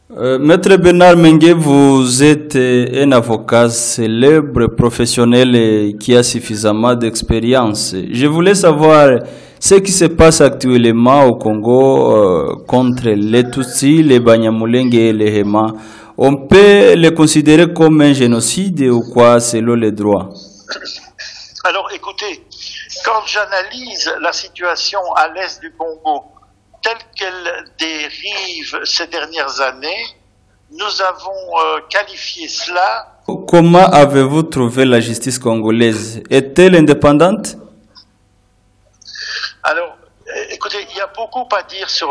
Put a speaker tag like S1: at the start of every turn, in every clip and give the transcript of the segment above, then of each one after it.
S1: Maître Bernard Mengue, vous êtes un avocat célèbre, professionnel et qui a suffisamment d'expérience. Je voulais savoir ce qui se passe actuellement au Congo contre les Tutsis, les Banyamulenge et les Hema. On peut les considérer comme un génocide ou quoi selon les droits?
S2: Alors écoutez, quand j'analyse la situation à l'est du Congo, telle qu'elle dérive ces dernières années, nous avons qualifié cela.
S1: Comment avez-vous trouvé la justice congolaise? Est-elle indépendante?
S2: Alors, écoutez, il y a beaucoup à dire sur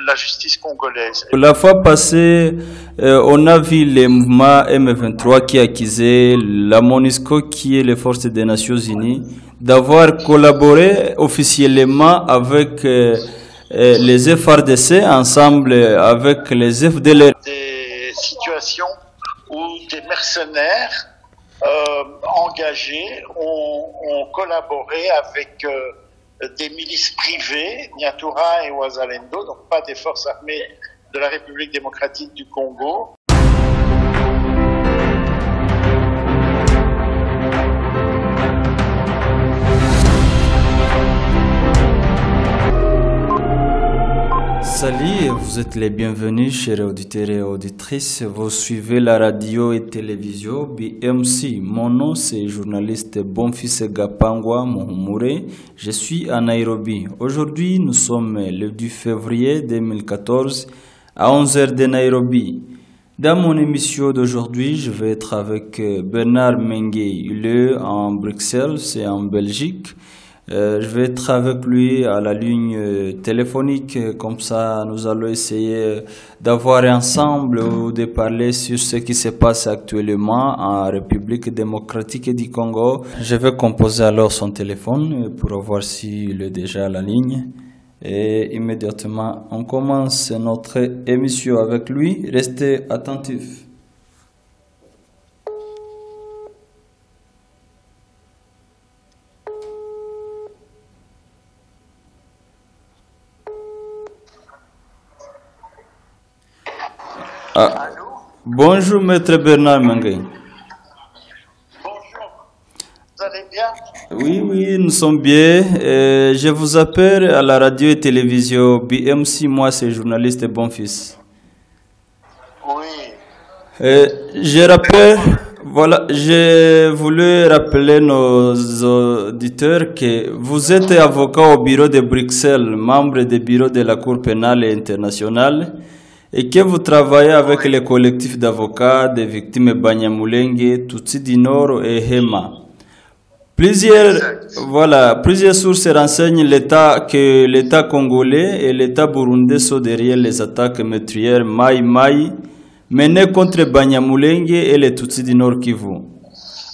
S2: la justice congolaise.
S1: La fois passée, on a vu les mouvements M23 qui accusaient la MONUSCO, qui est les forces des Nations Unies, d'avoir collaboré officiellement avec les FARDC ensemble avec les FDLR.
S2: Des situations où des mercenaires engagés ont collaboré avec des milices privées, Nyatura et Wazalendo, donc pas des forces armées de la République démocratique du Congo.
S1: Salut, vous êtes les bienvenus, chers auditeurs et auditrices. Vous suivez la radio et télévision BMC. Mon nom, c'est journaliste Bonfils Gapangwa Mohumure. Je suis à Nairobi. Aujourd'hui, nous sommes le 2 février 2014 à 11h de Nairobi. Dans mon émission d'aujourd'hui, je vais être avec Bernard Mengue. Il est en Bruxelles, c'est en Belgique. Je vais être avec lui à la ligne téléphonique, comme ça nous allons essayer d'avoir ensemble ou de parler sur ce qui se passe actuellement en République démocratique du Congo. Je vais composer alors son téléphone pour voir s'il est déjà à la ligne. Et immédiatement, on commence notre émission avec lui. Restez attentifs. Ah. Bonjour, Maître Bernard Mengue.
S2: Bonjour, vous allez bien?
S1: Oui, nous sommes bien. Je vous appelle à la radio et télévision BMC. Moi, c'est journaliste Bonfils.
S2: Oui.
S1: Je voulais rappeler nos auditeurs que vous êtes avocat au bureau de Bruxelles, membre du bureau de la Cour pénale internationale, et que vous travaillez avec les collectifs d'avocats des victimes Banyamulenge, Tutsi du Nord et Hema. Plusieurs sources renseignent que l'État congolais et l'État burundais sont derrière les attaques meurtrières Maï menées contre Banyamulenge et les Tutsi du Nord Kivu.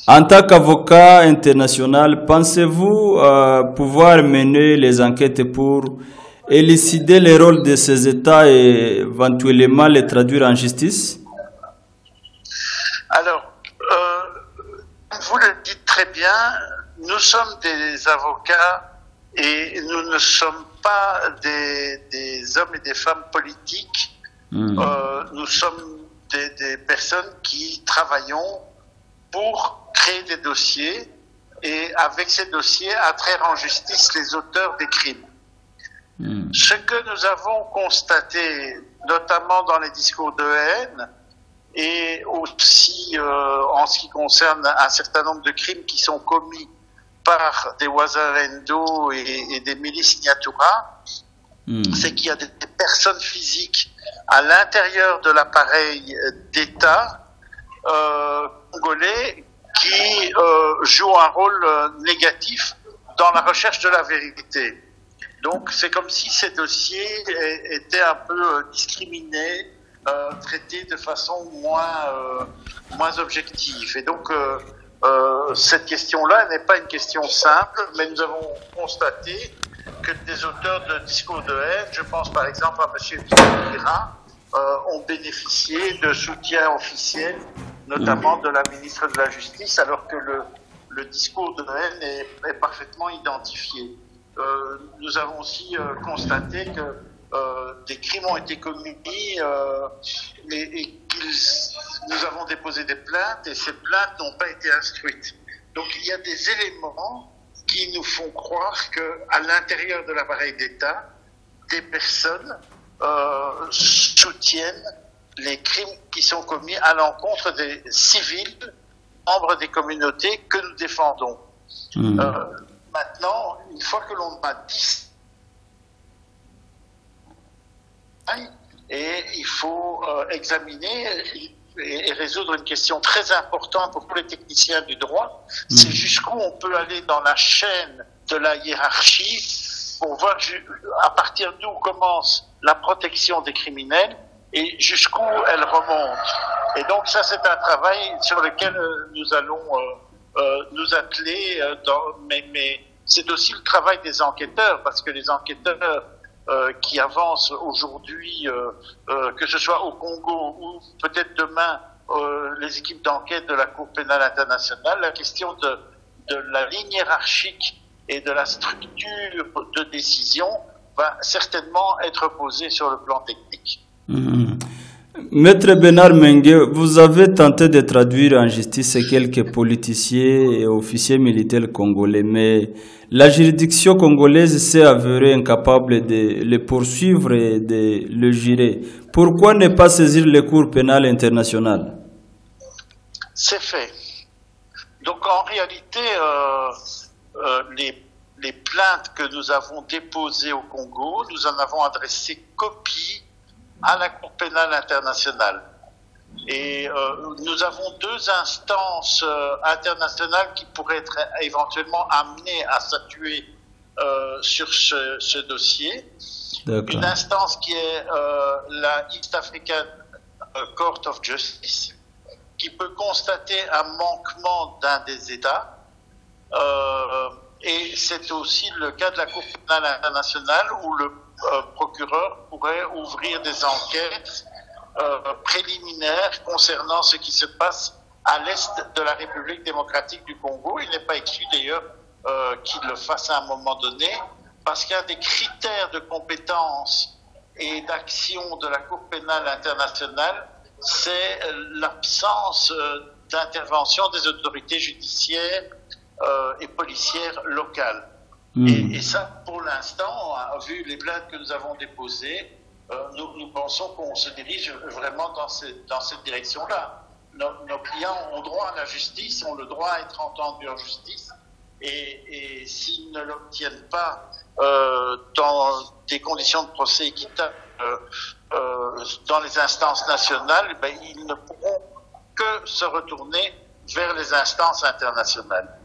S1: En tant qu'avocat international, pensez-vous pouvoir mener les enquêtes pour élucider le rôle de ces États et éventuellement les traduire en justice?
S2: Alors, vous le dites très bien, nous sommes des avocats et nous ne sommes pas des hommes et des femmes politiques. Nous sommes des personnes qui travaillons pour créer des dossiers et avec ces dossiers à traire en justice les auteurs des crimes. Ce que nous avons constaté, notamment dans les discours de haine, et aussi en ce qui concerne un certain nombre de crimes qui sont commis par des Wazalendo et des milices Nyatura, c'est qu'il y a des personnes physiques à l'intérieur de l'appareil d'État congolais qui jouent un rôle négatif dans la recherche de la vérité. Donc c'est comme si ces dossiers étaient un peu discriminés, traités de façon moins objective. Et donc cette question-là n'est pas une question simple, mais nous avons constaté que des auteurs de discours de haine, je pense par exemple à M. Vira, ont bénéficié de soutien officiel, notamment de la ministre de la Justice, alors que le discours de haine est parfaitement identifié. Nous avons aussi constaté que des crimes ont été commis nous avons déposé des plaintes et ces plaintes n'ont pas été instruites. Donc il y a des éléments qui nous font croire qu'à l'intérieur de l'appareil d'État, des personnes soutiennent les crimes qui sont commis à l'encontre des civils, membres des communautés que nous défendons. Maintenant, une fois que l'on a dit, et il faut examiner et résoudre une question très importante pour tous les techniciens du droit, c'est jusqu'où on peut aller dans la chaîne de la hiérarchie pour voir à partir d'où commence la protection des criminels et jusqu'où elle remonte. Et donc ça, c'est un travail sur lequel nous allons nous atteler, mais c'est aussi le travail des enquêteurs, parce que les enquêteurs qui avancent aujourd'hui, que ce soit au Congo ou peut-être demain les équipes d'enquête de la Cour pénale internationale, la question de la ligne hiérarchique et de la structure de décision va certainement être posée sur le plan technique.
S1: Maître Bernard Mengue, vous avez tenté de traduire en justice quelques politiciens et officiers militaires congolais, mais la juridiction congolaise s'est avérée incapable de les poursuivre et de le jurer. Pourquoi ne pas saisir les cours pénales internationales?
S2: C'est fait. Donc en réalité, les plaintes que nous avons déposées au Congo, nous en avons adressé copie à la Cour pénale internationale. Et nous avons deux instances internationales qui pourraient être éventuellement amenées à statuer sur ce dossier. Une instance qui est la East African Court of Justice, qui peut constater un manquement d'un des États. Et c'est aussi le cas de la Cour pénale internationale où le procureur pourrait ouvrir des enquêtes préliminaires concernant ce qui se passe à l'est de la République démocratique du Congo. Il n'est pas exclu d'ailleurs qu'il le fasse à un moment donné, parce qu'un des critères de compétence et d'action de la Cour pénale internationale, c'est l'absence d'intervention des autorités judiciaires et policières locales. Et ça, pour l'instant, vu les plaintes que nous avons déposées, nous pensons qu'on se dirige vraiment dans cette direction-là. Nos clients ont droit à la justice, ont le droit à être entendus en justice, et s'ils ne l'obtiennent pas dans des conditions de procès équitables dans les instances nationales, ben, ils ne pourront que se retourner vers les instances internationales.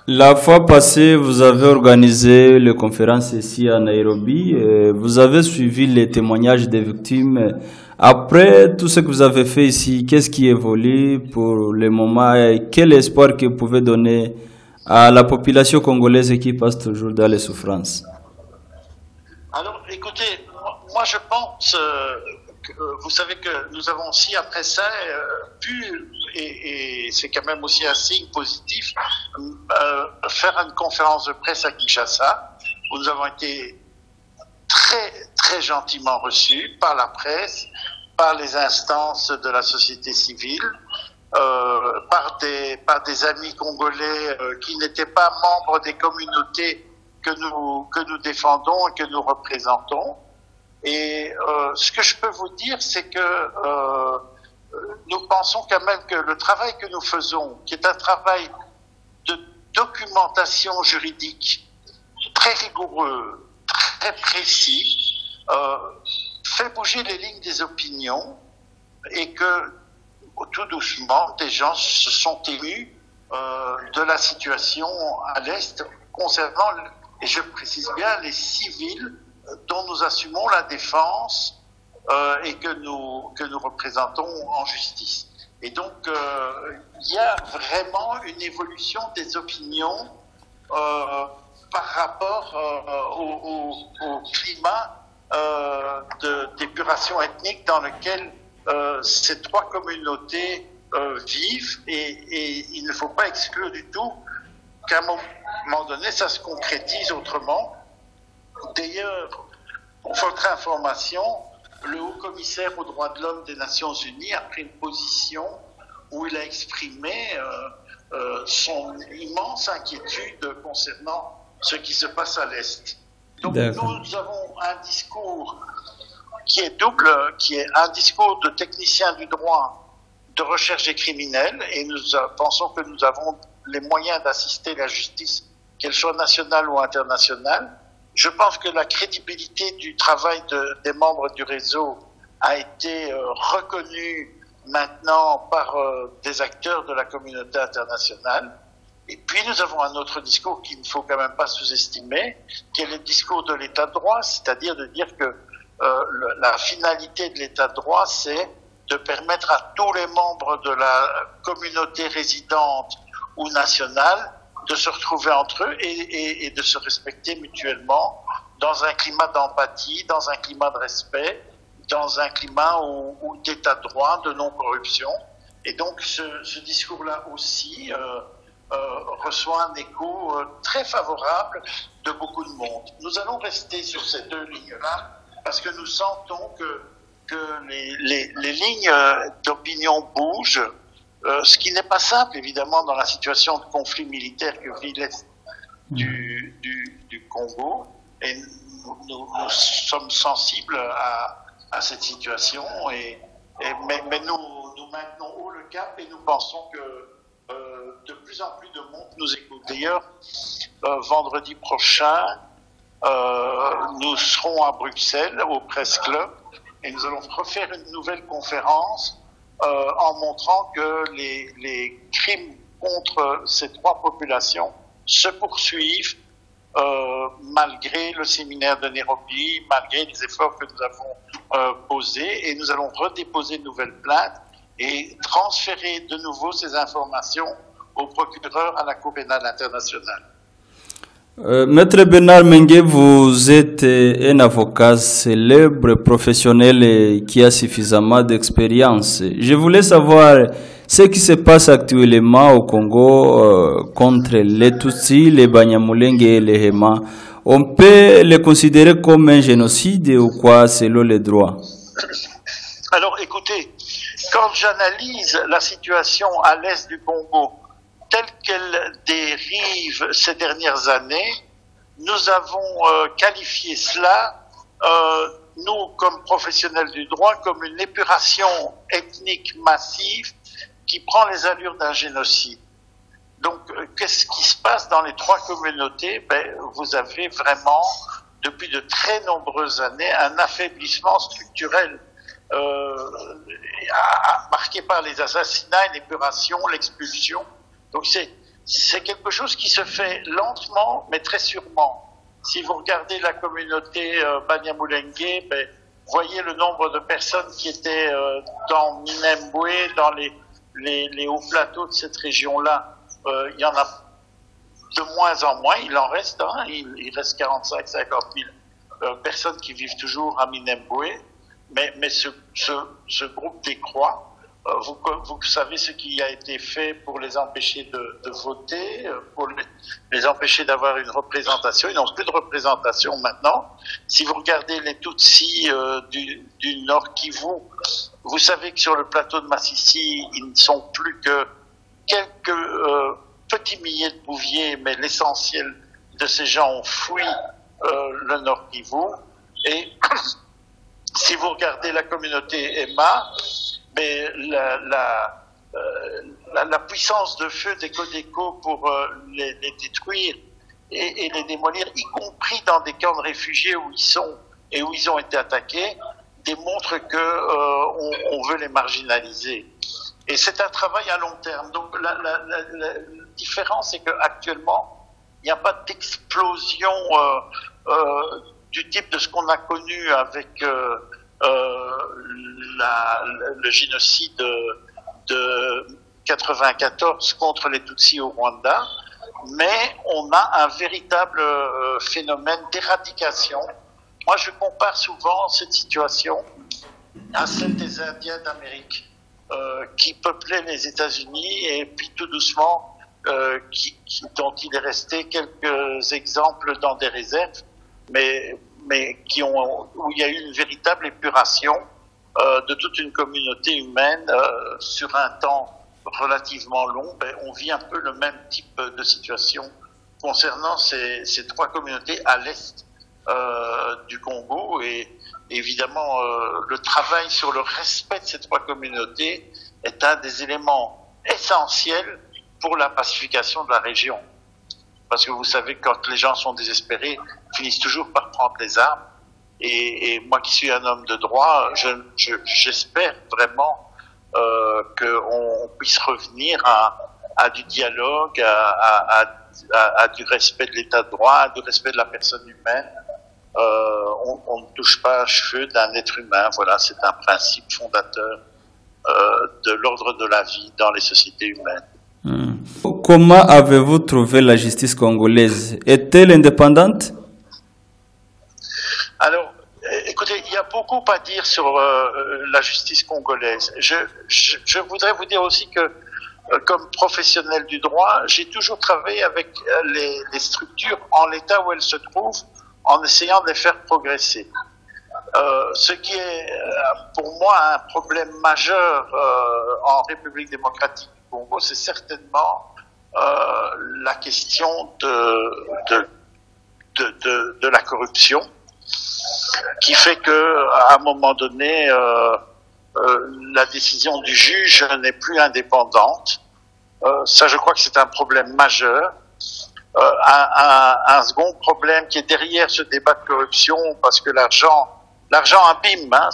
S1: La fois passée, vous avez organisé les conférences ici à Nairobi. Vous avez suivi les témoignages des victimes. Après tout ce que vous avez fait ici, qu'est-ce qui évolue pour le moment et quel espoir que vous pouvez donner à la population congolaise qui passe toujours dans les souffrances?
S2: Alors, écoutez, moi je pense que vous savez que nous avons aussi après ça pu, et c'est quand même aussi un signe positif, faire une conférence de presse à Kinshasa où nous avons été très très gentiment reçus par la presse, par les instances de la société civile, par des amis congolais qui n'étaient pas membres des communautés que nous défendons et que nous représentons. Et ce que je peux vous dire, c'est que nous pensons quand même que le travail que nous faisons, qui est un travail de documentation juridique très rigoureux, très précis, fait bouger les lignes des opinions et que tout doucement, des gens se sont émus de la situation à l'Est concernant, et je précise bien, les civils dont nous assumons la défense et que nous représentons en justice. Et donc, il y a vraiment une évolution des opinions par rapport au climat d'épuration ethnique dans lequel ces trois communautés vivent, et il ne faut pas exclure du tout qu'à un moment donné, ça se concrétise autrement. D'ailleurs, pour votre information, le haut-commissaire aux droits de l'homme des Nations Unies a pris une position où il a exprimé son immense inquiétude concernant ce qui se passe à l'Est. Donc nous avons un discours qui est double, qui est un discours de technicien du droit de recherche des criminels, et nous pensons que nous avons les moyens d'assister la justice, qu'elle soit nationale ou internationale. Je pense que la crédibilité du travail des membres du réseau a été reconnue maintenant par des acteurs de la communauté internationale. Et puis nous avons un autre discours qu'il ne faut quand même pas sous-estimer, qui est le discours de l'état de droit, c'est-à-dire de dire que la finalité de l'état de droit, c'est de permettre à tous les membres de la communauté résidente ou nationale de se retrouver entre eux et de se respecter mutuellement dans un climat d'empathie, dans un climat de respect, dans un climat d'état de droit, de non-corruption. Et donc ce discours-là aussi reçoit un écho très favorable de beaucoup de monde. Nous allons rester sur ces deux lignes-là parce que nous sentons que les lignes d'opinion bougent, ce qui n'est pas simple évidemment dans la situation de conflit militaire que vit l'Est du Congo, et nous sommes sensibles à cette situation, mais nous maintenons haut le cap et nous pensons que de plus en plus de monde nous écoute. D'ailleurs, vendredi prochain, nous serons à Bruxelles au Press Club et nous allons refaire une nouvelle conférence en montrant que les crimes contre ces trois populations se poursuivent malgré le séminaire de Nairobi, malgré les efforts que nous avons posés, et nous allons redéposer de nouvelles plaintes et transférer de nouveau ces informations au procureur à la Cour pénale internationale.
S1: Maître Bernard Mengue, vous êtes un avocat célèbre, professionnel et qui a suffisamment d'expérience. Je voulais savoir ce qui se passe actuellement au Congo contre les Tutsis, les Banyamulenge et les Hema. On peut les considérer comme un génocide ou quoi selon les droits?
S2: Alors écoutez, quand j'analyse la situation à l'est du Congo telle qu'elle dérive ces dernières années, nous avons qualifié cela, nous comme professionnels du droit, comme une épuration ethnique massive qui prend les allures d'un génocide. Donc, qu'est-ce qui se passe dans les trois communautés? Vous avez vraiment, depuis de très nombreuses années, un affaiblissement structurel marqué par les assassinats, l'épuration, l'expulsion. Donc c'est quelque chose qui se fait lentement, mais très sûrement. Si vous regardez la communauté Banyamulenge, voyez le nombre de personnes qui étaient dans Minembwe, dans les hauts plateaux de cette région-là. Il y en a de moins en moins, il en reste, il reste 45-50 000 personnes qui vivent toujours à Minembwe, mais ce groupe décroît. Vous savez ce qui a été fait pour les empêcher de voter, pour les empêcher d'avoir une représentation. Ils n'ont plus de représentation maintenant. Si vous regardez les Tutsis du Nord Kivu, vous savez que sur le plateau de Massissi, ils ne sont plus que quelques petits milliers de bouviers, mais l'essentiel de ces gens ont fui le Nord Kivu. Et si vous regardez la communauté Emma, mais la puissance de feu des Codeco pour les détruire et les démolir, y compris dans des camps de réfugiés où ils sont et où ils ont été attaqués, démontre que on veut les marginaliser. Et c'est un travail à long terme. Donc la différence, c'est qu'actuellement, il n'y a pas d'explosion du type de ce qu'on a connu avec le génocide de 94 contre les Tutsis au Rwanda, mais on a un véritable phénomène d'éradication. Moi, je compare souvent cette situation à celle des Indiens d'Amérique qui peuplaient les États-Unis et puis tout doucement dont il est resté quelques exemples dans des réserves, mais mais où il y a eu une véritable épuration de toute une communauté humaine sur un temps relativement long. On vit un peu le même type de situation concernant ces trois communautés à l'est du Congo, et évidemment le travail sur le respect de ces trois communautés est un des éléments essentiels pour la pacification de la région. Parce que vous savez, quand les gens sont désespérés, ils finissent toujours par prendre les armes. Et moi qui suis un homme de droit, j'espère vraiment qu'on puisse revenir à du dialogue, à du respect de l'état de droit, à du respect de la personne humaine. On ne touche pas aux cheveux d'un être humain. Voilà, c'est un principe fondateur de l'ordre de la vie dans les sociétés humaines.
S1: Comment avez-vous trouvé la justice congolaise? Est-elle indépendante?
S2: Alors, écoutez, il y a beaucoup à dire sur la justice congolaise. Je voudrais vous dire aussi que, comme professionnel du droit, j'ai toujours travaillé avec les structures en l'état où elles se trouvent, en essayant de les faire progresser. Ce qui est pour moi un problème majeur en République démocratique du Congo, c'est certainement la question de la corruption, qui fait que à un moment donné la décision du juge n'est plus indépendante. Ça, je crois que c'est un problème majeur. Un second problème qui est derrière ce débat de corruption, parce que l'argent abîme, hein,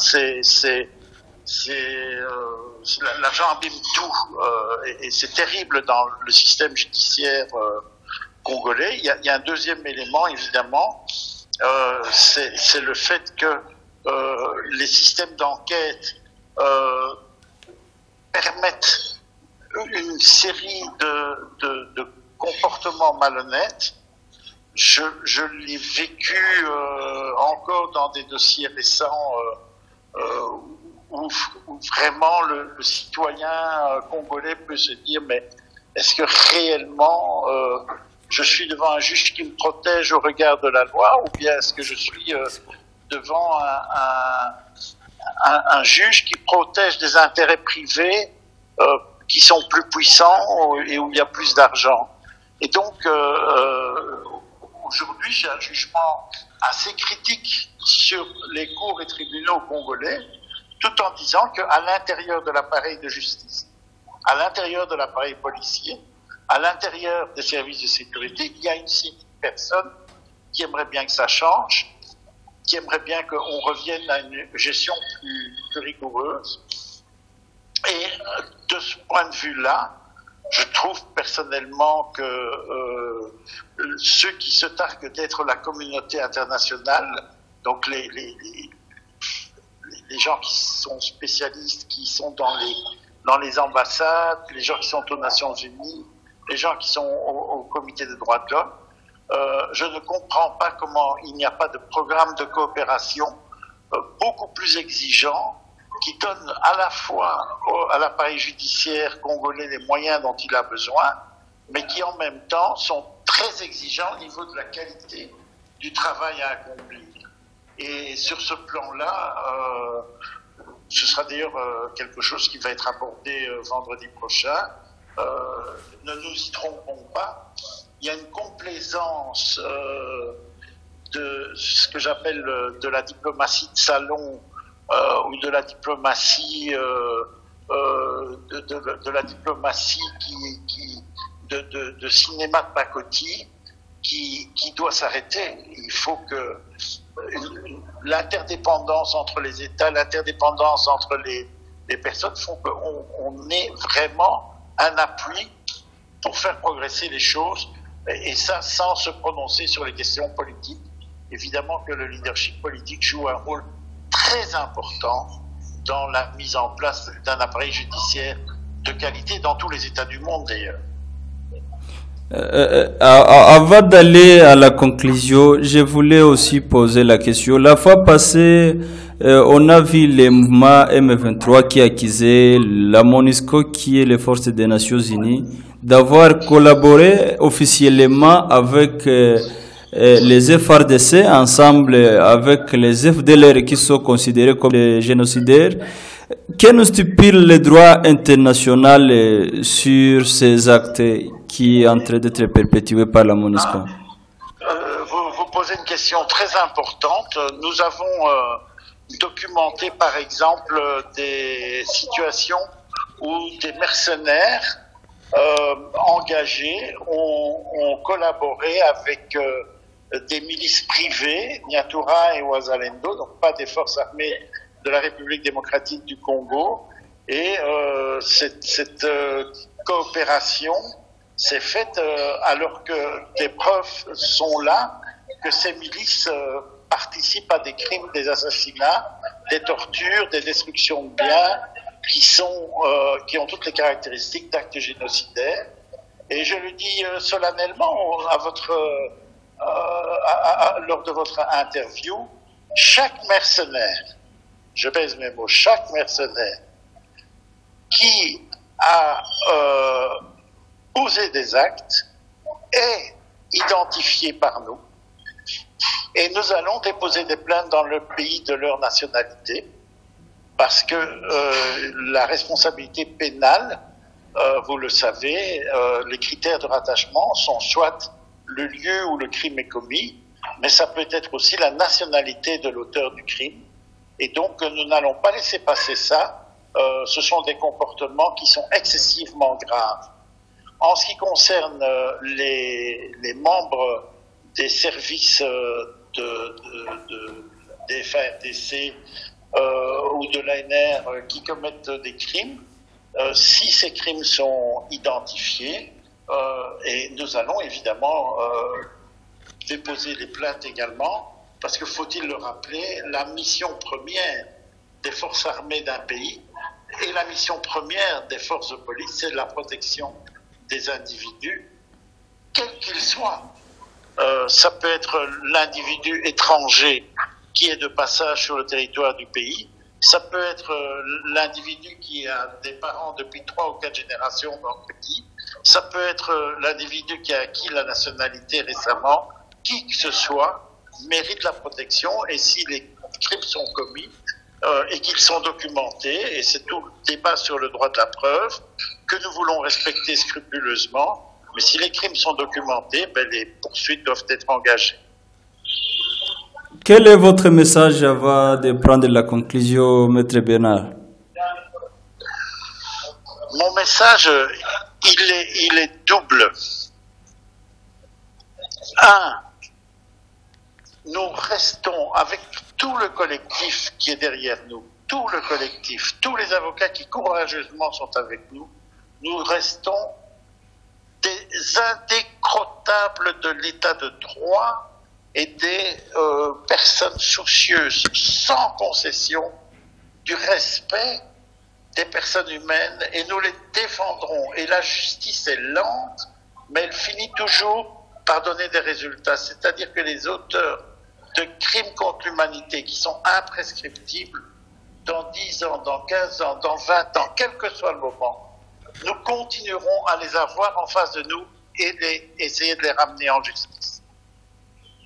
S2: l'argent abîme tout, et c'est terrible dans le système judiciaire congolais. Il y a un deuxième élément, évidemment, c'est le fait que les systèmes d'enquête permettent une série de comportements malhonnêtes. Je l'ai vécu encore dans des dossiers récents où vraiment le citoyen congolais peut se dire, mais est-ce que réellement je suis devant un juge qui me protège au regard de la loi, ou bien est-ce que je suis devant un juge qui protège des intérêts privés qui sont plus puissants et où il y a plus d'argent? Et donc aujourd'hui, j'ai un jugement assez critique sur les cours et tribunaux congolais, tout en disant qu'à l'intérieur de l'appareil de justice, à l'intérieur de l'appareil policier, à l'intérieur des services de sécurité, il y a une série de personnes qui aimeraient bien que ça change, qui aimeraient bien qu'on revienne à une gestion plus rigoureuse. Et de ce point de vue-là, je trouve personnellement que ceux qui se targuent d'être la communauté internationale, donc les gens qui sont spécialistes, qui sont dans les ambassades, les gens qui sont aux Nations Unies, les gens qui sont au Comité des droits de l'homme, je ne comprends pas comment il n'y a pas de programme de coopération beaucoup plus exigeant, qui donne à la fois à l'appareil judiciaire congolais les moyens dont il a besoin, mais qui en même temps sont très exigeants au niveau de la qualité du travail à accomplir. Et sur ce plan-là, ce sera d'ailleurs quelque chose qui va être abordé vendredi prochain. Ne nous y trompons pas, il y a une complaisance de ce que j'appelle de la diplomatie de salon, ou de la diplomatie de la diplomatie de cinéma de pacotille qui doit s'arrêter. Il faut que l'interdépendance entre les États, l'interdépendance entre les personnes font qu'on ait vraiment un appui pour faire progresser les choses, et ça sans se prononcer sur les questions politiques. Évidemment que le leadership politique joue un rôle très important dans la mise en place d'un appareil judiciaire de qualité dans tous les États du monde d'ailleurs.
S1: Avant d'aller à la conclusion, je voulais aussi poser la question. La fois passée, on a vu les mouvements M23 qui accusaient la MONUSCO, qui est les forces des Nations Unies, d'avoir collaboré officiellement avec les FRDC, ensemble avec les FDLR qui sont considérés comme des génocidaires, que nous stipule le droit international sur ces actes qui est en train d'être perpétués par la MONUSCO?
S2: Vous posez une question très importante. Nous avons documenté par exemple des situations où des mercenaires engagés ont collaboré avec des milices privées, Nyatura et Ouazalendo, donc pas des forces armées de la République démocratique du Congo. Et cette coopération s'est faite alors que des preuves sont là que ces milices participent à des crimes, des assassinats, des tortures, des destructions de biens qui ont toutes les caractéristiques d'actes génocidaires. Et je le dis solennellement lors de votre interview, chaque mercenaire, je pèse mes mots, chaque mercenaire qui a posé des actes est identifié par nous. Et nous allons déposer des plaintes dans le pays de leur nationalité, parce que la responsabilité pénale, vous le savez, les critères de rattachement sont soit le lieu où le crime est commis, mais ça peut être aussi la nationalité de l'auteur du crime. Et donc, nous n'allons pas laisser passer ça. Ce sont des comportements qui sont excessivement graves. En ce qui concerne les membres des services des FARDC ou de l'ANR qui commettent des crimes, si ces crimes sont identifiés, et nous allons évidemment déposer des plaintes également, parce que faut-il le rappeler, la mission première des forces armées d'un pays et la mission première des forces de police, c'est la protection des individus, quels qu'ils soient. Ça peut être l'individu étranger qui est de passage sur le territoire du pays, ça peut être l'individu qui a des parents depuis 3 ou 4 générations dans le pays, ça peut être l'individu qui a acquis la nationalité récemment, qui que ce soit mérite la protection, et si les crimes sont commis et qu'ils sont documentés, et c'est tout le débat sur le droit de la preuve que nous voulons respecter scrupuleusement, mais si les crimes sont documentés, les poursuites doivent être engagées.
S1: Quel est votre message avant de prendre la conclusion, Maître Bernard?
S2: Mon message, il est double. 1, nous restons avec tout le collectif qui est derrière nous, tout le collectif, tous les avocats qui courageusement sont avec nous, nous restons des indécrottables de l'état de droit et des personnes soucieuses, sans concession, du respect des personnes humaines, et nous les défendrons. Et la justice est lente, mais elle finit toujours par donner des résultats. C'est-à-dire que les auteurs de crimes contre l'humanité qui sont imprescriptibles, dans 10 ans, dans 15 ans, dans 20 ans, quel que soit le moment, nous continuerons à les avoir en face de nous et essayer de les ramener en justice.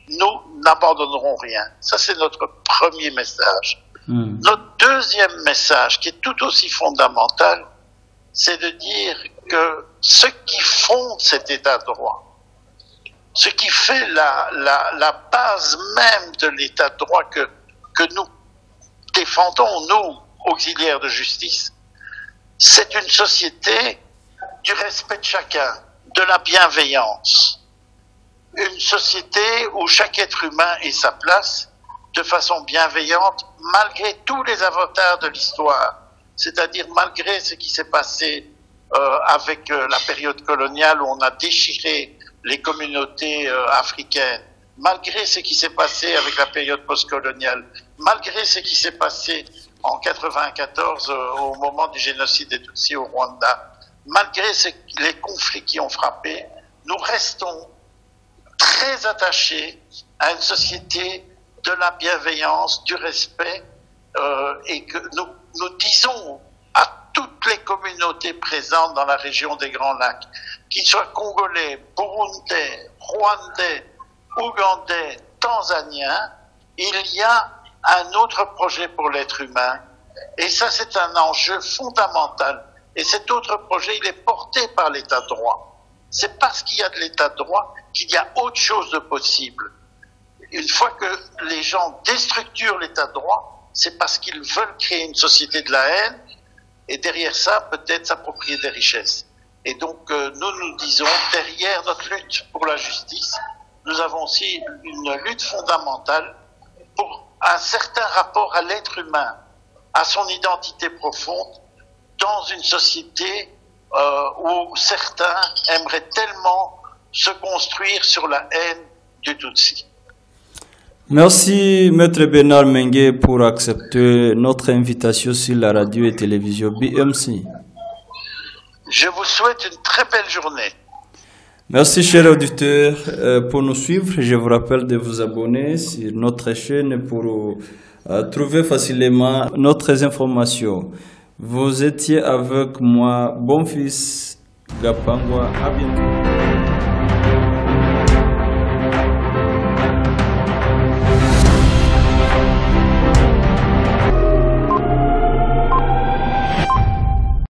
S2: Nous n'abandonnerons rien. Ça, c'est notre premier message. Notre deuxième message, qui est tout aussi fondamental, c'est de dire que ce qui fonde cet état de droit, ce qui fait la base même de l'état de droit que nous défendons, nous, auxiliaires de justice, c'est une société du respect de chacun, de la bienveillance. Une société où chaque être humain ait sa place de façon bienveillante, malgré tous les avatars de l'histoire. C'est-à-dire malgré ce qui s'est passé avec la période coloniale où on a déchiré les communautés africaines, malgré ce qui s'est passé avec la période postcoloniale, malgré ce qui s'est passé en 1994 au moment du génocide des Tutsis au Rwanda, malgré les conflits qui ont frappé, nous restons très attachés à une société de la bienveillance, du respect, et que nous disons à toutes les communautés présentes dans la région des Grands Lacs, qu'ils soient congolais, burundais, rwandais, ougandais, tanzanien, il y a un autre projet pour l'être humain. Et ça, c'est un enjeu fondamental. Et cet autre projet, il est porté par l'état de droit. C'est parce qu'il y a de l'état de droit qu'il y a autre chose de possible. Une fois que les gens déstructurent l'état de droit, c'est parce qu'ils veulent créer une société de la haine et derrière ça, peut-être s'approprier des richesses. Et donc, nous disons, derrière notre lutte pour la justice, nous avons aussi une lutte fondamentale pour un certain rapport à l'être humain, à son identité profonde, dans une société où certains aimeraient tellement se construire sur la haine du Tutsi.
S1: Merci, Maître Bernard Mengue, pour accepter notre invitation sur la radio et télévision BMC.
S2: Je vous souhaite une très belle journée.
S1: Merci, chers auditeurs, pour nous suivre. Je vous rappelle de vous abonner sur notre chaîne pour trouver facilement notre informations. Vous étiez avec moi, Bonfils Gapangwa. À bientôt.